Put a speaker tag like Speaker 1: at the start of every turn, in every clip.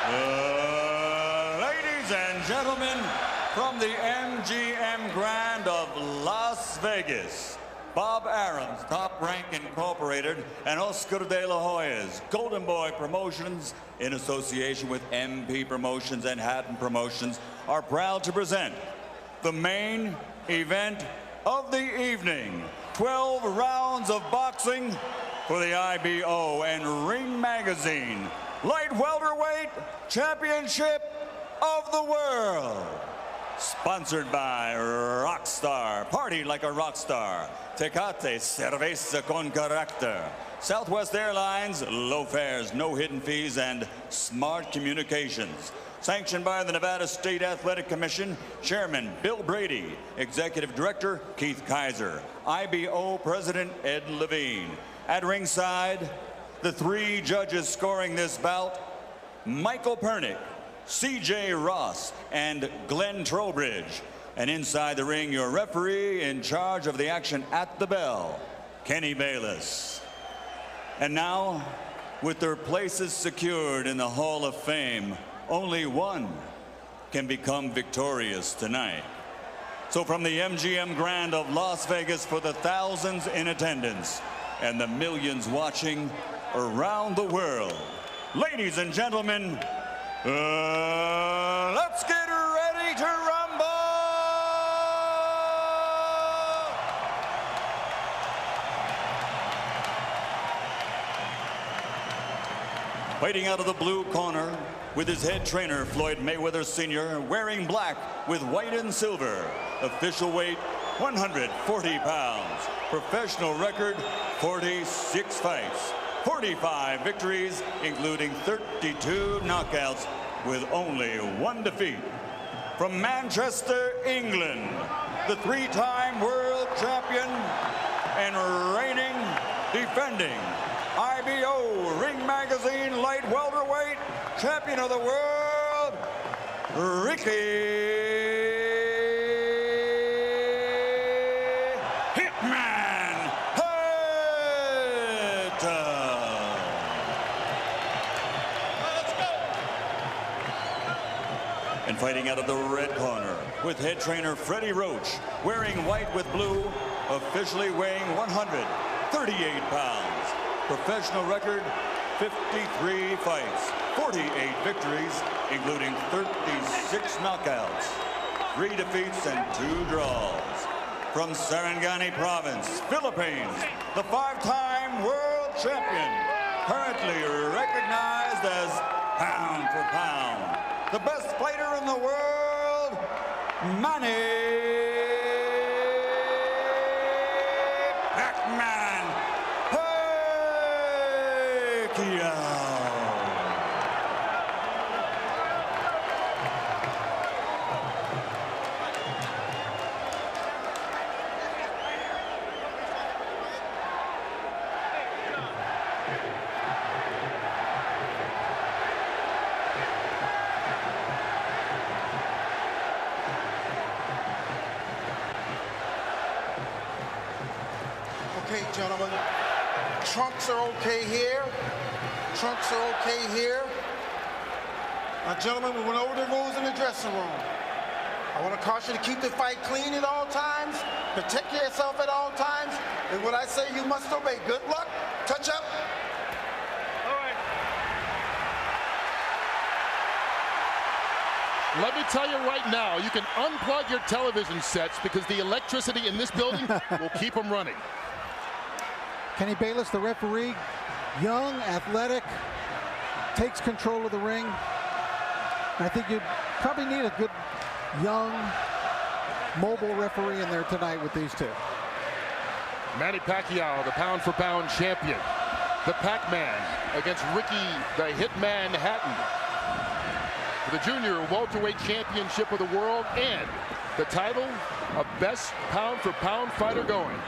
Speaker 1: Ladies and gentlemen, from the MGM Grand of Las Vegas, Bob Arum's Top Rank Incorporated and Oscar de la Hoya's Golden Boy Promotions, in association with MP Promotions and Hatton Promotions, are proud to present the main event of the evening. 12 rounds of boxing for the IBO and Ring Magazine Light Welterweight Championship of the World. Sponsored by Rockstar, party like a rock star. Tecate, cerveza con carácter. Southwest Airlines, low fares, no hidden fees, and smart communications. Sanctioned by the Nevada State Athletic Commission, Chairman Bill Brady, Executive Director Keith Kaiser, IBO President Ed Levine. At ringside, the three judges scoring this bout, Michael Pernick, C.J. Ross, and Glenn Trowbridge. And inside the ring, your referee in charge of the action at the bell, Kenny Bayless. And now, with their places secured in the Hall of Fame, only one can become victorious tonight. So from the MGM Grand of Las Vegas, for the thousands in attendance and the millions watching around the world, ladies and gentlemen, let's get ready to rumble! Fighting out of the blue corner with his head trainer, Floyd Mayweather Sr., wearing black with white and silver. Official weight, 140 pounds. Professional record, 46 fights. 45 victories, including 32 knockouts, with only one defeat. From Manchester, England, the three-time world champion and reigning, defending IBO Ring Magazine Light Welterweight Champion of the World, Ricky Hitman Hatton. And fighting out of the red corner with head trainer Freddie Roach, wearing white with blue, officially weighing 138 pounds. Professional record, 53 fights, 48 victories, including 36 knockouts, 3 defeats and 2 draws. From Sarangani Province, Philippines, the 5-time world champion, currently recognized as pound for pound, the best fighter in the world, Manny Pacquiao.
Speaker 2: Okay, gentlemen, trunks are okay here. Trunks are okay here. Now, gentlemen, we went over the rules in the dressing room. I want to caution you to keep the fight clean at all times, protect yourself at all times, and what I say you must obey. Good luck. Touch up.
Speaker 3: All right. Let me tell you right now, you can unplug your television sets because the electricity in this building will keep them running.
Speaker 4: Kenny Bayless, the referee, young, athletic, takes control of the ring. I think you probably need a good, young, mobile referee in there tonight with these two.
Speaker 3: Manny Pacquiao, the pound-for-pound champion. The Pac-Man against Ricky, the Hitman Hatton. For the Junior Welterweight Championship of the World and the title of best pound-for-pound fighter going.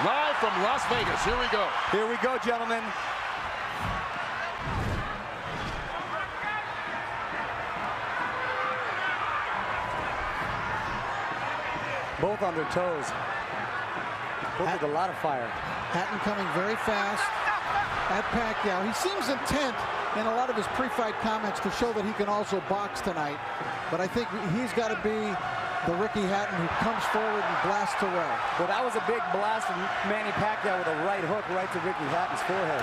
Speaker 3: Live from Las Vegas, here we go.
Speaker 5: Here we go, gentlemen. Both on their toes. Both with a lot of fire.
Speaker 4: Hatton coming very fast. at Pacquiao. He seems intent in a lot of his pre-fight comments to show that he can also box tonight. But I think he's got to be the Ricky Hatton who comes forward and blasts away.
Speaker 5: Well, that was a big blast from Manny Pacquiao with a right hook right to Ricky Hatton's forehead.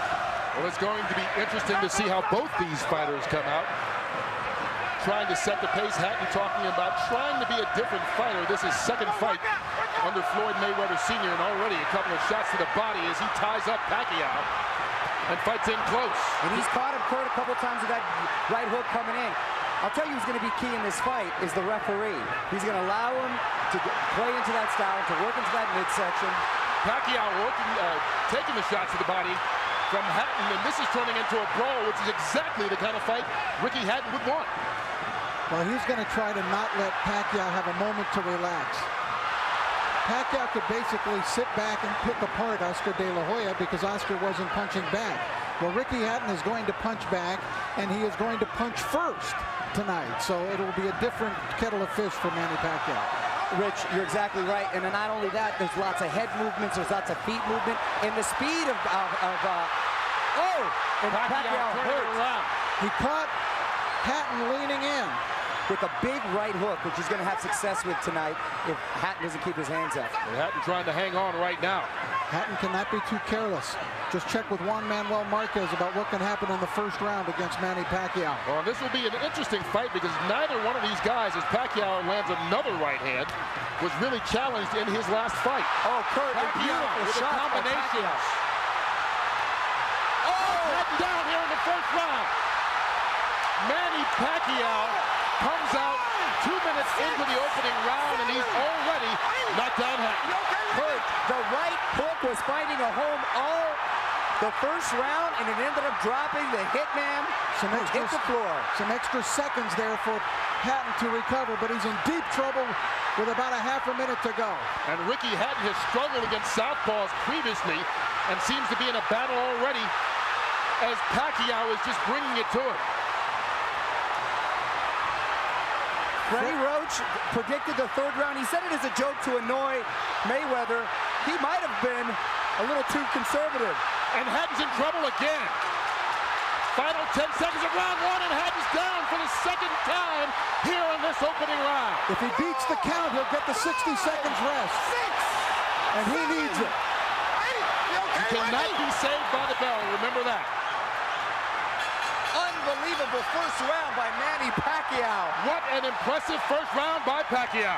Speaker 3: Well, it's going to be interesting to see how both these fighters come out. Trying to set the pace. Hatton talking about trying to be a different fighter. This is second fight under Floyd Mayweather Sr. and already a couple of shots to the body as he ties up Pacquiao and fights in close.
Speaker 5: And he's caught him, Kurt, a couple times with that right hook coming in. I'll tell you who's going to be key in this fight is the referee. He's going to allow him to play into that style, to work into that midsection.
Speaker 3: Pacquiao working, taking the shots to the body from Hatton, and this is turning into a brawl, which is exactly the kind of fight Ricky Hatton would want.
Speaker 4: Well, he's going to try to not let Pacquiao have a moment to relax. Pacquiao could basically sit back and pick apart Oscar De La Hoya because Oscar wasn't punching back. Well, Ricky Hatton is going to punch back, and he is going to punch first tonight. So it'll be a different kettle of fish for Manny Pacquiao.
Speaker 5: Rich, you're exactly right. And then not only that, there's lots of head movements, there's lots of feet movement, and the speed of Pacquiao hurt.
Speaker 4: He caught Hatton leaning in
Speaker 5: with a big right hook, which he's going to have success with tonight if Hatton doesn't keep his hands up.
Speaker 3: And Hatton trying to hang on right now.
Speaker 4: Hatton cannot be too careless. Just check with Juan Manuel Marquez about what can happen in the first round against Manny Pacquiao.
Speaker 3: Well, this will be an interesting fight because neither one of these guys, as Pacquiao lands another right hand, was really challenged in his last fight.
Speaker 5: Oh, Kurt,
Speaker 3: Pacquiao with the combinations. Oh, Hatton down here in the first round. Manny Pacquiao comes out 2 minutes into the opening round, and he's already knocked down Hatton.
Speaker 5: Kurt, the right hook was finding a home all the first round, and it ended up dropping the hitman hit the floor.
Speaker 4: Some extra seconds there for Hatton to recover, but he's in deep trouble with about a half a minute to go.
Speaker 3: And Ricky Hatton has struggled against southpaws previously and seems to be in a battle already as Pacquiao is just bringing it to him.
Speaker 5: Freddie Roach predicted the third round. He said it as a joke to annoy Mayweather. He might have been a little too conservative.
Speaker 3: And Hatton's in trouble again. Final 10 seconds of round one, and Hatton's down for the second time here in this opening round.
Speaker 4: If he beats the count, he'll get the 60 seconds rest. And he needs it.
Speaker 3: He cannot be saved by the bell, remember that.
Speaker 5: Unbelievable first round by Manny Pacquiao.
Speaker 3: What an impressive first round by Pacquiao.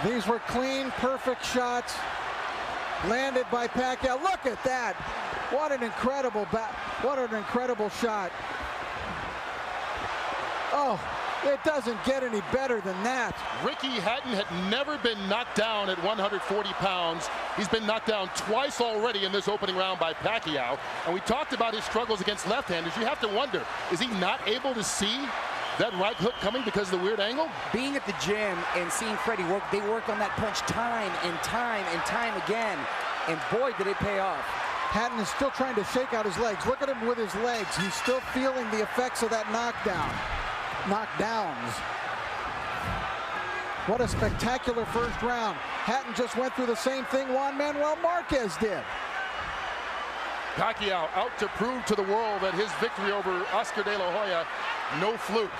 Speaker 4: These were clean, perfect shots landed by Pacquiao. Look at that. What an incredible shot. Oh, it doesn't get any better than that.
Speaker 3: Ricky Hatton had never been knocked down at 140 pounds. He's been knocked down twice already in this opening round by Pacquiao. And we talked about his struggles against left-handers. You have to wonder, is he not able to see that right hook coming because of the weird angle?
Speaker 5: Being at the gym and seeing Freddie work, they worked on that punch time and time and time again. And boy, did it pay off.
Speaker 4: Hatton is still trying to shake out his legs. Look at him with his legs. He's still feeling the effects of that knockdowns. What a spectacular first round. Hatton just went through the same thing Juan Manuel Marquez did.
Speaker 3: Pacquiao out to prove to the world that his victory over Oscar De La Hoya, no fluke.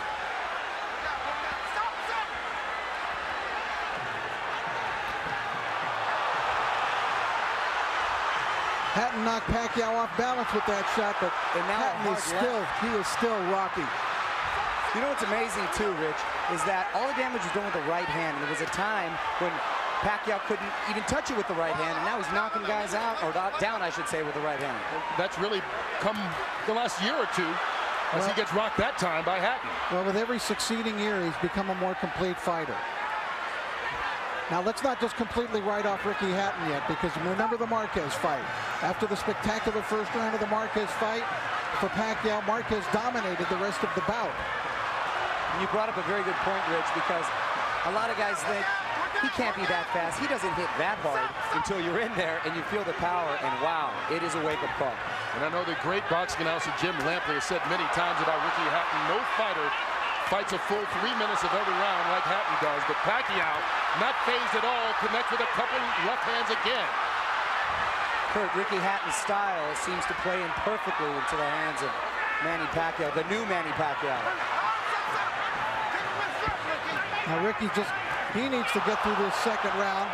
Speaker 4: Hatton knocked Pacquiao off balance with that shot, but Hatton is still rocky.
Speaker 5: You know what's amazing too, Rich, is that all the damage was done with the right hand. There was a time when Pacquiao couldn't even touch it with the right hand, and now he's knocking guys out, or down, I should say, with the right hand.
Speaker 3: That's really come the last year or two as he gets rocked that time by Hatton.
Speaker 4: Well, with every succeeding year, he's become a more complete fighter. Now, let's not just completely write off Ricky Hatton yet, because remember the Marquez fight. After the spectacular first round of the Marquez fight, for Pacquiao, Marquez dominated the rest of the bout.
Speaker 5: And you brought up a very good point, Rich, because a lot of guys think he can't be that fast. He doesn't hit that hard until you're in there and you feel the power, and wow, it is a wake-up call.
Speaker 3: And I know the great boxing announcer Jim Lampley has said many times about Ricky Hatton, no fighter fights a full 3 minutes of every round like Hatton does, but Pacquiao, not phased at all, connects with a couple left hands again.
Speaker 5: Kurt, Ricky Hatton's style seems to play in perfectly into the hands of Manny Pacquiao, the new Manny Pacquiao.
Speaker 4: Now Ricky he needs to get through this second round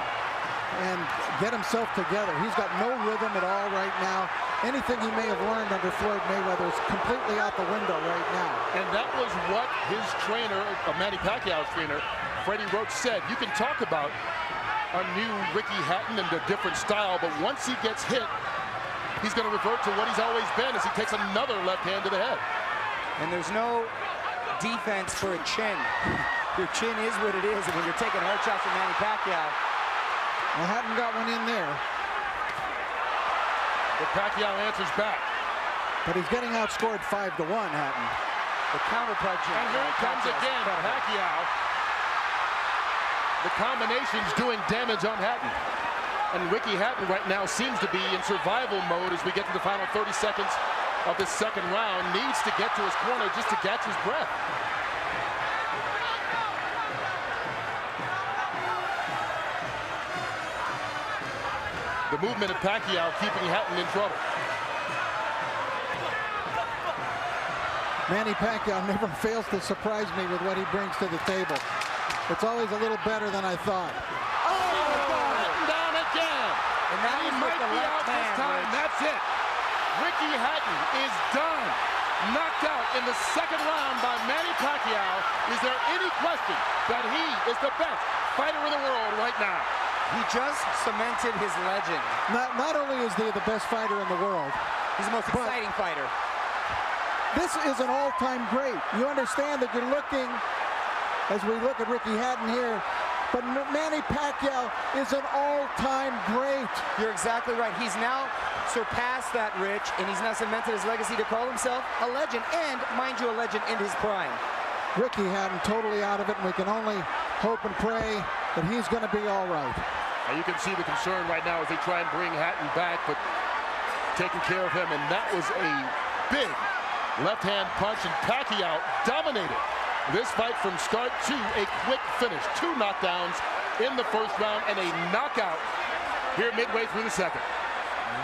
Speaker 4: and get himself together. He's got no rhythm at all right now. Anything he may have learned under Floyd Mayweather is completely out the window right now.
Speaker 3: And that was what his trainer, Manny Pacquiao's trainer, Freddie Roach, said. You can talk about a new Ricky Hatton and a different style, but once he gets hit, he's going to revert to what he's always been as he takes another left hand to the head.
Speaker 5: And there's no defense for a chin. Your chin is what it is, and when you're taking hard shots from Manny Pacquiao.
Speaker 4: Well, Hatton got one in there.
Speaker 3: But Pacquiao answers back.
Speaker 4: But he's getting outscored 5-1, Hatton.
Speaker 5: The counter punch.
Speaker 3: And here he comes again, Pacquiao. The combination's doing damage on Hatton. And Ricky Hatton right now seems to be in survival mode as we get to the final 30 seconds of this second round. Needs to get to his corner just to catch his breath. The movement of Pacquiao keeping Hatton in trouble.
Speaker 4: Manny Pacquiao never fails to surprise me with what he brings to the table. It's always a little better than I thought.
Speaker 3: Oh, Hatton down again.
Speaker 5: And that
Speaker 3: He
Speaker 5: was
Speaker 3: might
Speaker 5: with the
Speaker 3: be
Speaker 5: left
Speaker 3: out this
Speaker 5: hand,
Speaker 3: time.
Speaker 5: Rich.
Speaker 3: That's it. Ricky Hatton is done. Knocked out in the second round by Manny Pacquiao. Is there any question that he is the best fighter in the world right now?
Speaker 5: He just cemented his legend.
Speaker 4: Not only is he the best fighter in the world,
Speaker 5: He's the most exciting fighter.
Speaker 4: this is an all-time great. You understand that you're looking, as we look at Ricky Hatton here, but Manny Pacquiao is an all-time great.
Speaker 5: You're exactly right. He's now surpassed that, Rich, and he's now cemented his legacy to call himself a legend, and, mind you, a legend in his prime.
Speaker 4: Ricky Hatton totally out of it, and we can only hope and pray that he's going to be all right.
Speaker 3: And you can see the concern right now as they try and bring Hatton back, but taking care of him, and that was a big left-hand punch, and Pacquiao dominated this fight from start to a quick finish. 2 knockdowns in the first round and a knockout here midway through the second.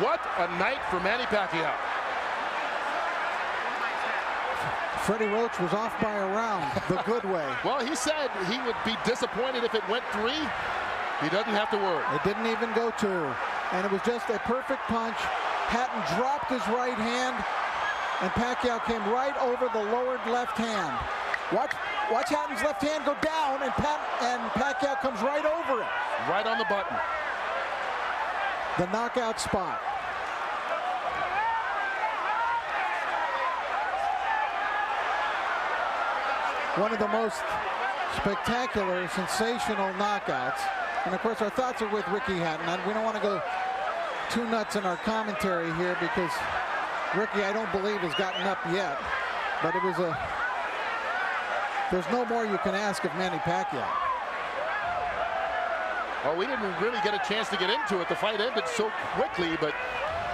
Speaker 3: What a night for Manny Pacquiao.
Speaker 4: Freddie Roach was off by a round, the good way.
Speaker 3: Well, he said he would be disappointed if it went 3. He doesn't have to worry.
Speaker 4: It didn't even go 2. And it was just a perfect punch. Hatton dropped his right hand, and Pacquiao came right over the lowered left hand. Watch Hatton's left hand go down, and Pacquiao comes right over it.
Speaker 3: Right on the button.
Speaker 4: The knockout spot. One of the most spectacular, sensational knockouts. And of course, our thoughts are with Ricky Hatton. We don't want to go too nuts in our commentary here because Ricky, I don't believe, has gotten up yet. But it was there's no more you can ask of Manny Pacquiao.
Speaker 3: Well, we didn't really get a chance to get into it. The fight ended so quickly, but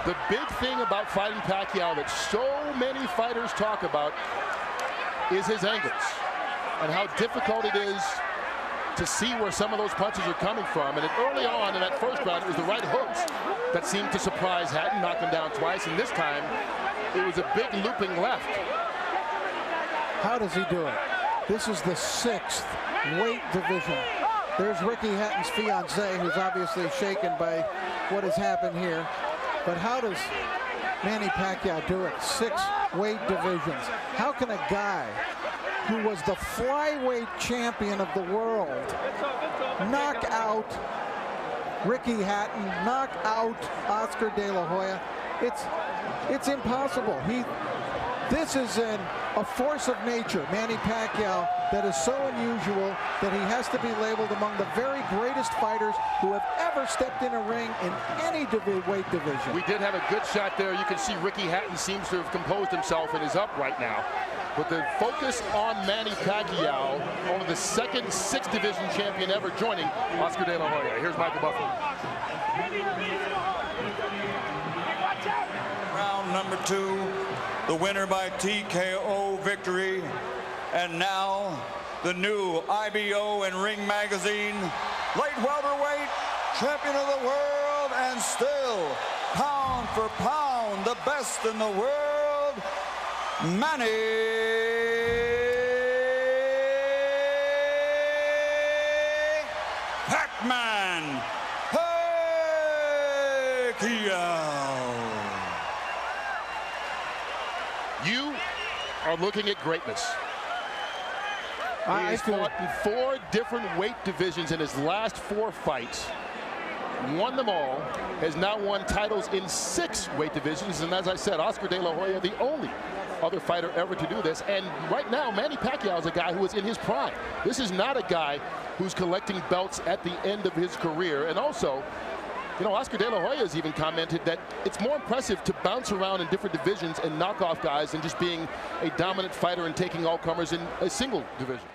Speaker 3: the big thing about fighting Pacquiao that so many fighters talk about is his angles and how difficult it is to see where some of those punches are coming from. And early on in that first round, it was the right hooks that seemed to surprise Hatton, knocked him down twice, and this time it was a big looping left.
Speaker 4: How does he do it? This is the 6th weight division. There's Ricky Hatton's fiancée, who's obviously shaken by what has happened here. But how does Manny Pacquiao do it? 6 weight divisions. How can a guy who was the flyweight champion of the world knock out Ricky Hatton, knock out Oscar De La Hoya? It's impossible. This is a force of nature, Manny Pacquiao, that is so unusual that he has to be labeled among the very greatest fighters who have ever stepped in a ring in any weight division.
Speaker 3: We did have a good shot there. You can see Ricky Hatton seems to have composed himself and is up right now. But the focus on Manny Pacquiao, only the second 6th division champion ever joining Oscar De La Hoya. Here's Michael Buffer.
Speaker 1: Round number 2, the winner by TKO victory. And now, the new IBO and Ring Magazine light welterweight champion of the world, and still, pound for pound, the best in the world, Manny Pac-Man Pacquiao.
Speaker 3: You are looking at greatness. He's fought in 4 different weight divisions in his last 4 fights. Won them all, has now won titles in 6 weight divisions, and as I said, Oscar De La Hoya, the only other fighter ever to do this. And right now, Manny Pacquiao is a guy who is in his prime. This is not a guy who's collecting belts at the end of his career. And also, you know, Oscar De La Hoya has even commented that it's more impressive to bounce around in different divisions and knock off guys than just being a dominant fighter and taking all comers in a single division.